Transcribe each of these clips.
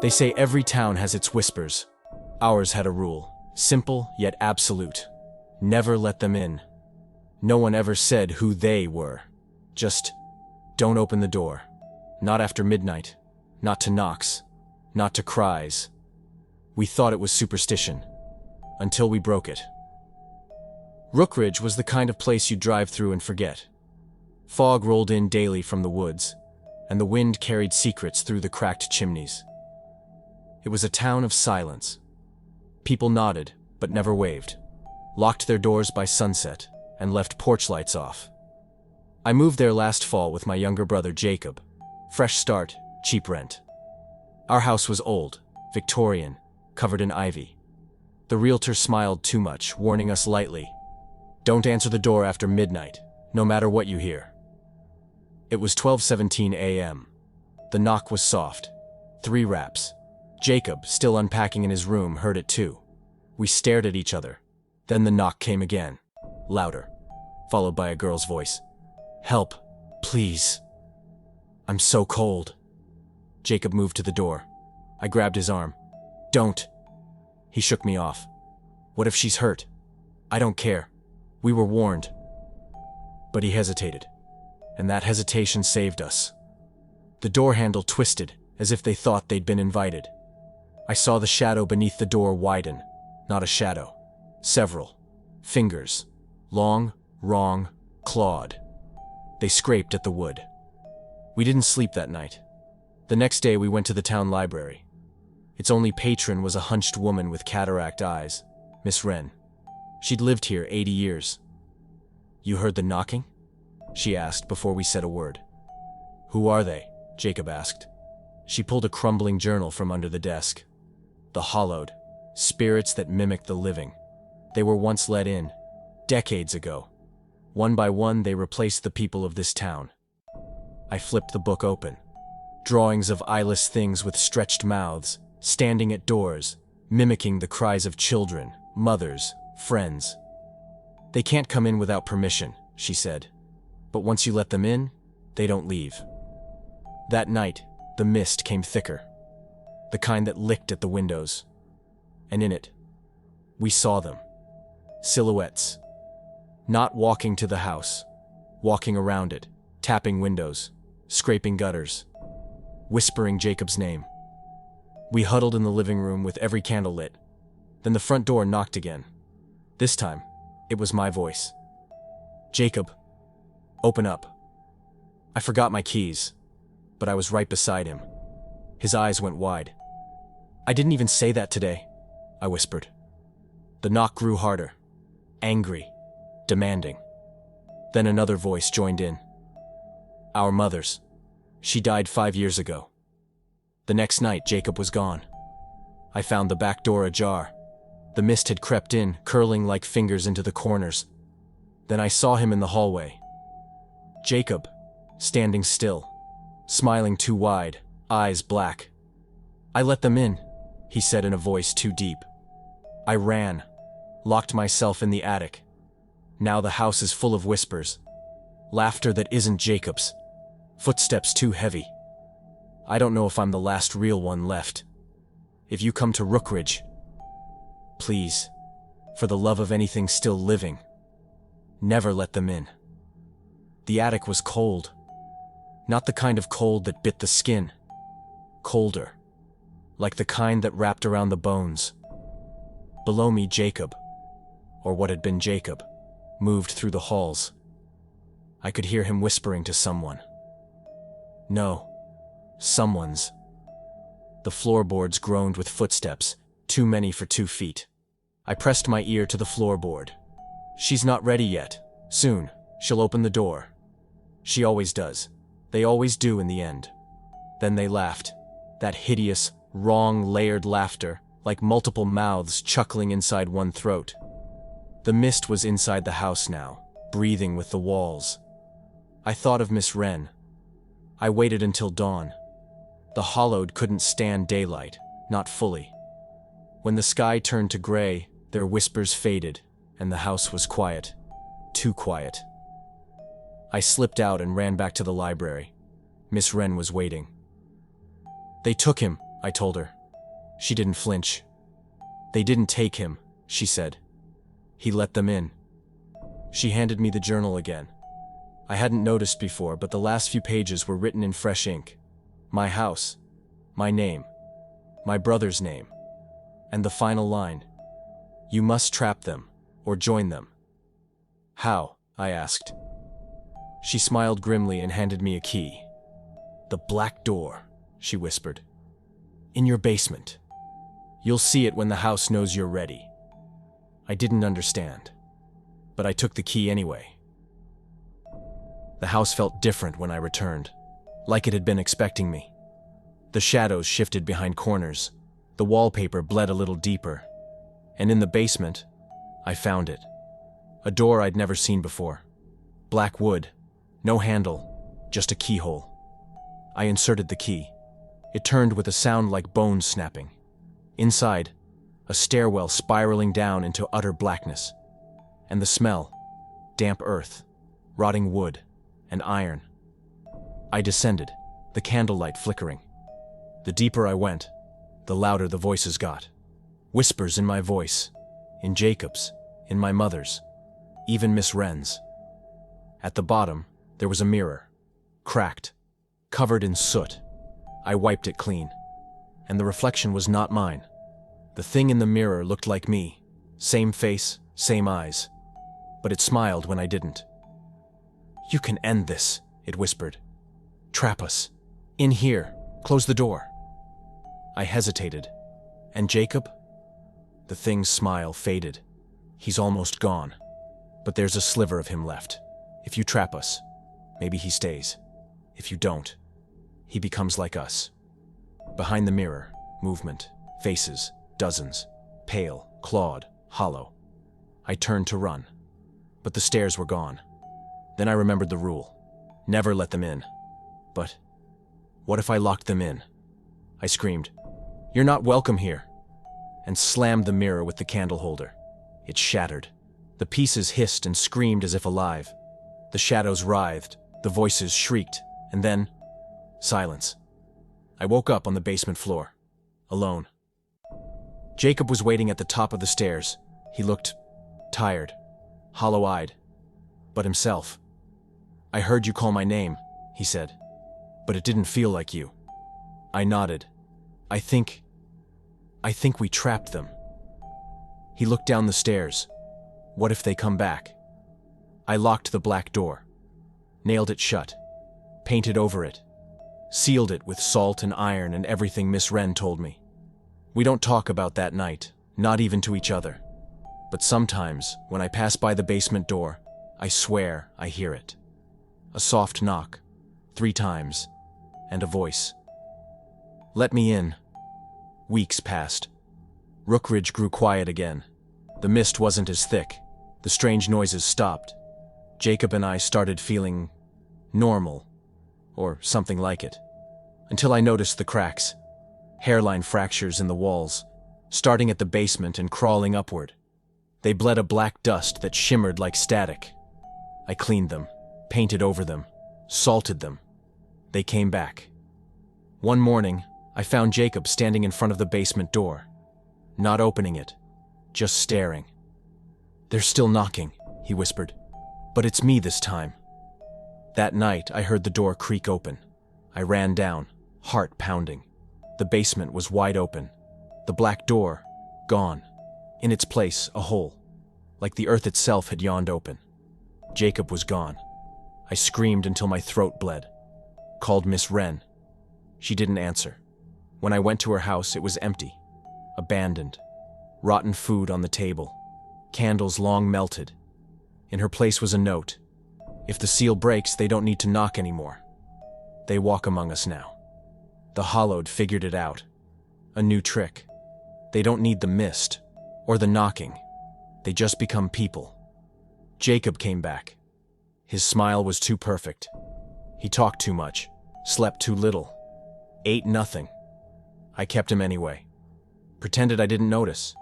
They say every town has its whispers. Ours had a rule, simple yet absolute. Never let them in. No one ever said who they were. Just, don't open the door. Not after midnight. Not to knocks. Not to cries. We thought it was superstition. Until we broke it. Rookridge was the kind of place you drive through and forget. Fog rolled in daily from the woods, and the wind carried secrets through the cracked chimneys. It was a town of silence. People nodded, but never waved, locked their doors by sunset, and left porch lights off. I moved there last fall with my younger brother Jacob. Fresh start, cheap rent. Our house was old, Victorian, covered in ivy. The realtor smiled too much, warning us lightly, "Don't answer the door after midnight, no matter what you hear." It was 12:17 a.m. The knock was soft. 3 raps. Jacob, still unpacking in his room, heard it too. We stared at each other. Then the knock came again, louder, followed by a girl's voice. "Help, please. I'm so cold." Jacob moved to the door. I grabbed his arm. "Don't." He shook me off. "What if she's hurt?" "I don't care. We were warned." But he hesitated, and that hesitation saved us. The door handle twisted, as if they thought they'd been invited. I saw the shadow beneath the door widen. Not a shadow. Several. Fingers. Long, wrong, clawed. They scraped at the wood. We didn't sleep that night. The next day we went to the town library. Its only patron was a hunched woman with cataract eyes, Miss Wren. She'd lived here 80 years. "You heard the knocking?" she asked before we said a word. "Who are they?" Jacob asked. She pulled a crumbling journal from under the desk. "The Hollowed, spirits that mimic the living. They were once let in, decades ago. One by one they replaced the people of this town." I flipped the book open. Drawings of eyeless things with stretched mouths, standing at doors, mimicking the cries of children, mothers, friends. "They can't come in without permission," she said. "But once you let them in, they don't leave." That night, the mist came thicker, the kind that licked at the windows. And in it, we saw them. Silhouettes. Not walking to the house, walking around it, tapping windows, scraping gutters, whispering Jacob's name. We huddled in the living room with every candle lit. Then the front door knocked again. This time, it was my voice. "Jacob, open up." I forgot my keys, but I was right beside him. His eyes went wide. "I didn't even say that today," I whispered. The knock grew harder, angry, demanding. Then another voice joined in. "Our mother's. She died 5 years ago." The next night, Jacob was gone. I found the back door ajar. The mist had crept in, curling like fingers into the corners. Then I saw him in the hallway. Jacob, standing still, smiling too wide, eyes black. "I let them in," he said in a voice too deep. I ran, locked myself in the attic. Now the house is full of whispers. Laughter that isn't Jacob's. Footsteps too heavy. I don't know if I'm the last real one left. If you come to Rookridge, please, for the love of anything still living, never let them in. The attic was cold. Not the kind of cold that bit the skin. Colder. Like the kind that wrapped around the bones. Below me, Jacob, or what had been Jacob, moved through the halls. I could hear him whispering to someone. No, someone's. The floorboards groaned with footsteps, too many for 2 feet. I pressed my ear to the floorboard. "She's not ready yet. Soon, she'll open the door." She always does. They always do in the end. Then they laughed. That hideous, wrong, layered laughter, like multiple mouths chuckling inside one throat. The mist was inside the house now, breathing with the walls. I thought of Miss Wren. I waited until dawn. The Hollowed couldn't stand daylight, not fully. When the sky turned to gray, their whispers faded, and the house was quiet. Too quiet. I slipped out and ran back to the library. Miss Wren was waiting. "They took him," I told her. She didn't flinch. They didn't take him, she said. He let them in. She handed me the journal again. I hadn't noticed before, but the last few pages were written in fresh ink. My house, my name, my brother's name, and the final line. You must trap them, or join them. How? I asked. She smiled grimly and handed me a key. The black door, she whispered. In your basement. You'll see it when the house knows you're ready. I didn't understand, but I took the key anyway. The house felt different when I returned, like it had been expecting me. The shadows shifted behind corners, the wallpaper bled a little deeper, and in the basement, I found it. A door I'd never seen before. Black wood, no handle, just a keyhole. I inserted the key. It turned with a sound like bones snapping. Inside, a stairwell spiraling down into utter blackness. And the smell, damp earth, rotting wood, and iron. I descended, the candlelight flickering. The deeper I went, the louder the voices got. Whispers in my voice, in Jacob's, in my mother's, even Miss Wren's. At the bottom, there was a mirror, cracked, covered in soot. I wiped it clean, and the reflection was not mine. The thing in the mirror looked like me, same face, same eyes, but it smiled when I didn't. You can end this, it whispered. Trap us. In here. Close the door. I hesitated. And Jacob? The thing's smile faded. He's almost gone. But there's a sliver of him left. If you trap us, maybe he stays. If you don't, he becomes like us. Behind the mirror, movement, faces, dozens, pale, clawed, hollow. I turned to run, but the stairs were gone. Then I remembered the rule. Never let them in. But what if I locked them in? I screamed, "You're not welcome here," and slammed the mirror with the candle holder. It shattered. The pieces hissed and screamed as if alive. The shadows writhed, the voices shrieked, and then silence. I woke up on the basement floor, alone. Jacob was waiting at the top of the stairs. He looked tired, hollow-eyed, but himself. I heard you call my name, he said, but it didn't feel like you. I nodded. I think we trapped them. He looked down the stairs. What if they come back? I locked the black door, nailed it shut, painted over it, sealed it with salt and iron and everything Miss Wren told me. We don't talk about that night, not even to each other. But sometimes, when I pass by the basement door, I swear I hear it. A soft knock, 3 times, and a voice. Let me in. Weeks passed. Rookridge grew quiet again. The mist wasn't as thick. The strange noises stopped. Jacob and I started feeling normal, or something like it, until I noticed the cracks, hairline fractures in the walls, starting at the basement and crawling upward. They bled a black dust that shimmered like static. I cleaned them, painted over them, salted them. They came back. One morning, I found Jacob standing in front of the basement door, not opening it, just staring. They're still knocking, he whispered, but it's me this time. That night, I heard the door creak open. I ran down, heart pounding. The basement was wide open. The black door, gone. In its place, a hole, like the earth itself had yawned open. Jacob was gone. I screamed until my throat bled. Called Miss Wren. She didn't answer. When I went to her house, it was empty, abandoned. Rotten food on the table, candles long melted. In her place was a note. If the seal breaks, they don't need to knock anymore. They walk among us now. The hollowed figured it out. A new trick. They don't need the mist, or the knocking. They just become people. Jacob came back. His smile was too perfect. He talked too much, slept too little, ate nothing. I kept him anyway. Pretended I didn't notice,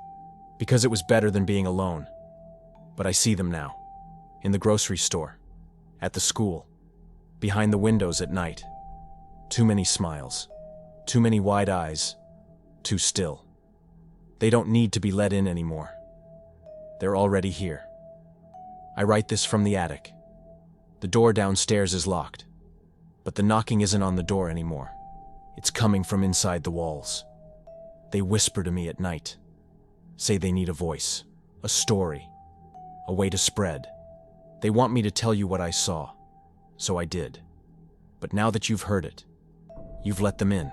because it was better than being alone. But I see them now, in the grocery store, at the school, behind the windows at night. Too many smiles, too many wide eyes, too still. They don't need to be let in anymore. They're already here. I write this from the attic. The door downstairs is locked, but the knocking isn't on the door anymore. It's coming from inside the walls. They whisper to me at night, say they need a voice, a story, a way to spread. They want me to tell you what I saw, so I did. But now that you've heard it, you've let them in.